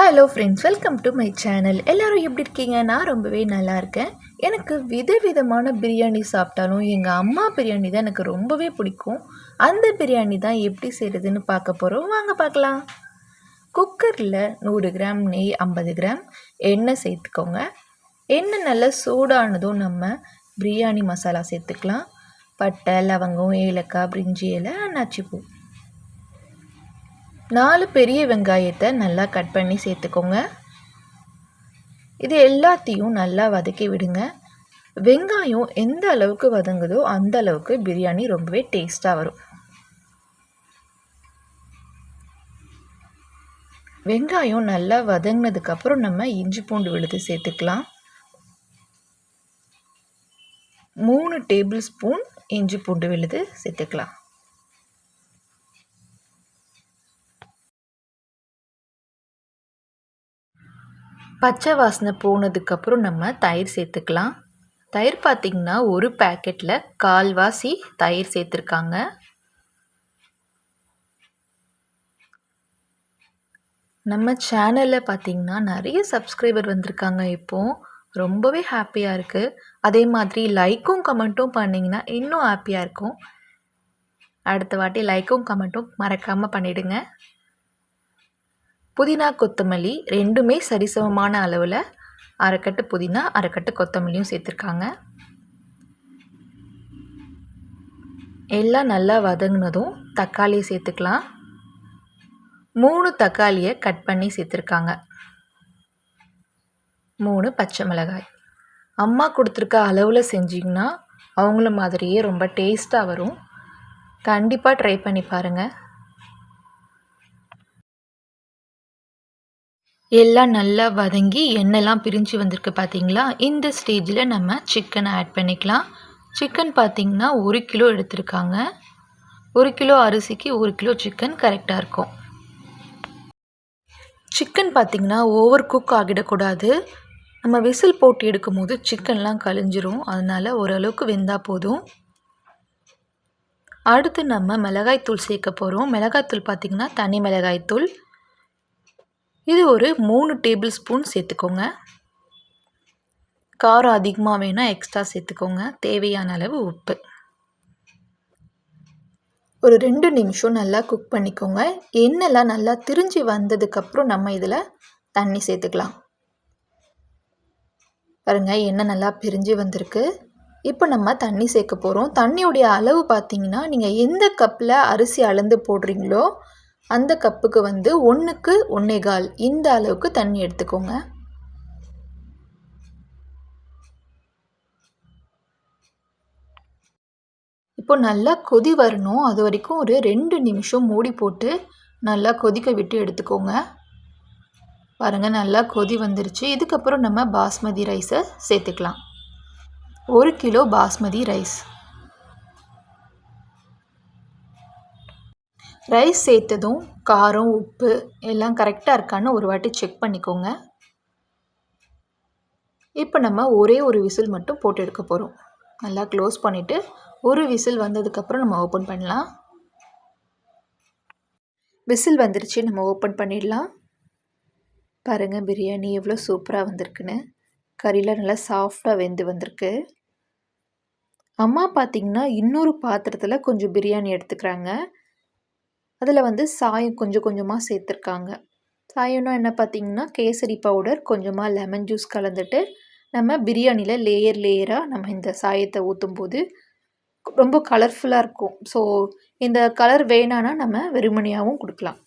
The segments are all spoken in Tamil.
Hello friends, welcome to my channel. எல்லோரும் எப்படி இருக்கீங்க? நான் ரொம்பவே நல்லா இருக்கேன். எனக்கு விதவிதமான பிரியாணி சாப்பிட்டாலும் எங்கள் அம்மா பிரியாணி தான் எனக்கு ரொம்பவே பிடிக்கும். அந்த பிரியாணி தான் எப்படி செய்கிறதுன்னு பார்க்க போகிறோம். வாங்க பார்க்கலாம். குக்கரில் 100 கிராம் நெய், 50 கிராம் எண்ணெய் சேர்த்துக்கோங்க. எண்ணெய் நல்லா சூடானதும் நம்ம பிரியாணி மசாலா சேர்த்துக்கலாம். பட்டை, லவங்கம், ஏலக்காய், பிரிஞ்சி இலை, அன்னாச்சிப்பூ. 4 பெரிய வெங்காயத்தை நல்லா கட் பண்ணி சேர்த்துக்கோங்க. இது எல்லாத்தையும் நல்லா வதக்கி விடுங்க. வெங்காயம் எந்த அளவுக்கு வதங்குதோ அந்த அளவுக்கு பிரியாணி ரொம்பவே டேஸ்ட்டாக வரும். வெங்காயம் நல்லா வதங்கினதுக்கப்புறம் நம்ம இஞ்சி பூண்டு விழுது சேர்த்துக்கலாம். 3 டேபிள் ஸ்பூன் இஞ்சி பூண்டு விழுது சேர்த்துக்கலாம். பச்சை வாசனை போனதுக்கப்புறம் நம்ம தயிர் சேர்த்துக்கலாம். தயிர் பார்த்திங்கன்னா ஒரு பேக்கெட்டில் 1/4 தயிர் சேர்த்துருக்காங்க. நம்ம சேனலில் பார்த்திங்கன்னா நிறைய சப்ஸ்கிரைபர் வந்திருக்காங்க. இப்போது ரொம்பவே ஹாப்பியாக இருக்குது. அதே மாதிரி லைக்கும் கமெண்ட்டும் பண்ணிங்கன்னா இன்னும் ஹாப்பியாக இருக்கும். அடுத்த வாட்டி லைக்கும் கமெண்ட்டும் மறக்காமல் பண்ணிவிடுங்க. புதினா, கொத்தமல்லி ரெண்டுமே சரிசமமான அளவில் அரைக்கட்டு புதினா, அரைக்கட்டு கொத்தமல்லியும் சேர்த்துருக்காங்க. எல்லாம் நல்லா வதங்கினதும் தக்காளியை சேர்த்துக்கலாம். 3 தக்காளியை கட் பண்ணி சேர்த்துருக்காங்க. 3 பச்சை மிளகாய். அம்மா கொடுத்துருக்க அளவில் செஞ்சிங்கன்னா அவங்கள மாதிரியே ரொம்ப டேஸ்ட்டாக வரும். கண்டிப்பாக ட்ரை பண்ணி பாருங்கள். எல்லாம் நல்லா வதங்கி எண்ணெய்லாம் பிரிஞ்சு வந்திருக்கு பார்த்தீங்களா? இந்த ஸ்டேஜில் நம்ம சிக்கனை ஆட் பண்ணிக்கலாம். சிக்கன் பார்த்திங்கன்னா 1 கிலோ எடுத்திருக்காங்க. 1 கிலோ அரிசிக்கு 1 கிலோ சிக்கன் கரெக்டாக இருக்கும். சிக்கன் பார்த்திங்கன்னா ஓவர் குக் ஆகிடக்கூடாது. நம்ம விசில் போட்டு எடுக்கும் போது சிக்கன்லாம் கழிஞ்சிரும். அதனால் ஓரளவுக்கு வெந்தால் போதும். அடுத்து நம்ம மிளகாய்த்தூள் சேர்க்க போகிறோம். மிளகாய்த்தூள் பார்த்திங்கன்னா தனி மிளகாய்த்தூள். இது ஒரு 3 டேபிள் ஸ்பூன் சேர்த்துக்கோங்க. காரம் அதிகமாக வேணால் எக்ஸ்ட்ரா சேர்த்துக்கோங்க. தேவையான அளவு உப்பு. ஒரு 2 நிமிஷம் நல்லா குக் பண்ணிக்கோங்க. எண்ணெய்லாம் நல்லா திரிஞ்சு வந்ததுக்கப்புறம் நம்ம இதில் தண்ணி சேர்த்துக்கலாம். பாருங்கள், எண்ணெய் நல்லா பிரிஞ்சு வந்திருக்கு. இப்போ நம்ம தண்ணி சேர்க்க போகிறோம். தண்ணியுடைய அளவு பார்த்திங்கன்னா நீங்கள் எந்த கப்பில் அரிசி அளந்து போடுறீங்களோ அந்த கப்புக்கு 1க்கு 1.25 இந்த அளவுக்கு தண்ணி எடுத்துக்கோங்க. இப்போ நல்லா கொதி வரணும். அது வரைக்கும் ஒரு 2 நிமிஷம் மூடி போட்டு நல்லா கொதிக்க விட்டு எடுத்துக்கோங்க. பாருங்கள், நல்லா கொதி வந்துருச்சு. இதுக்கப்புறம் நம்ம பாஸ்மதி ரைஸை சேர்த்துக்கலாம். 1 கிலோ பாஸ்மதி ரைஸ். ரைஸ் சேர்த்ததும் காரம், உப்பு எல்லாம் கரெக்டாக இருக்கான்னு ஒரு வாட்டி செக் பண்ணிக்கோங்க. இப்போ நம்ம ஒரே ஒரு விசில் மட்டும் போட்டு எடுக்க போகிறோம். நல்லா க்ளோஸ் பண்ணிவிட்டு ஒரு விசில் வந்ததுக்கப்புறம் நம்ம ஓப்பன் பண்ணலாம். விசில் வந்துருச்சு, நம்ம ஓப்பன் பண்ணிடலாம். பாருங்கள், பிரியாணி எவ்வளோ சூப்பராக வந்திருக்குன்னு. கறிலாம் நல்லா சாஃப்டாக வெந்து வந்திருக்கு. அம்மா பார்த்திங்கன்னா இன்னொரு பாத்திரத்தில் கொஞ்சம் பிரியாணி எடுத்துக்கிறாங்க. அதில் சாயம் கொஞ்சம் கொஞ்சமாக சேர்த்துருக்காங்க. சாயம்னா என்ன பார்த்திங்கன்னா கேசரி பவுடர், கொஞ்சமாக லெமன் ஜூஸ் கலந்துட்டு நம்ம பிரியாணியில் லேயராக நம்ம இந்த சாயத்தை ஊற்றும்போது ரொம்ப கலர்ஃபுல்லாக இருக்கும். ஸோ இந்த கலர் வேணான்னா நம்ம வெறுமனையாகவும் கொடுக்கலாம்.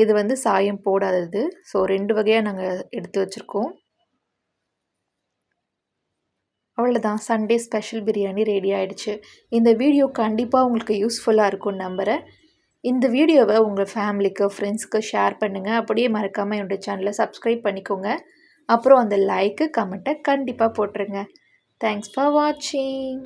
இது சாயம் போடாதது. ஸோ 2 வகையாக நாங்கள் எடுத்து வச்சுருக்கோம். அவ்வளோதான், சண்டே ஸ்பெஷல் பிரியாணி ரெடி ஆகிடுச்சு. இந்த வீடியோ கண்டிப்பாக உங்களுக்கு யூஸ்ஃபுல்லாக இருக்கும்னு நம்புகிறேன். இந்த வீடியோவை உங்கள் ஃபேமிலிக்கு, ஃப்ரெண்ட்ஸ்க்கு ஷேர் பண்ணுங்கள். அப்படியே மறக்காமல் என்னோடய சேனலை சப்ஸ்கிரைப் பண்ணிக்கோங்க. அப்புறம் அந்த லைக்கு, கமெண்ட்டை கண்டிப்பாக போட்டுருங்க. தேங்க்ஸ் ஃபார் வாட்சிங்.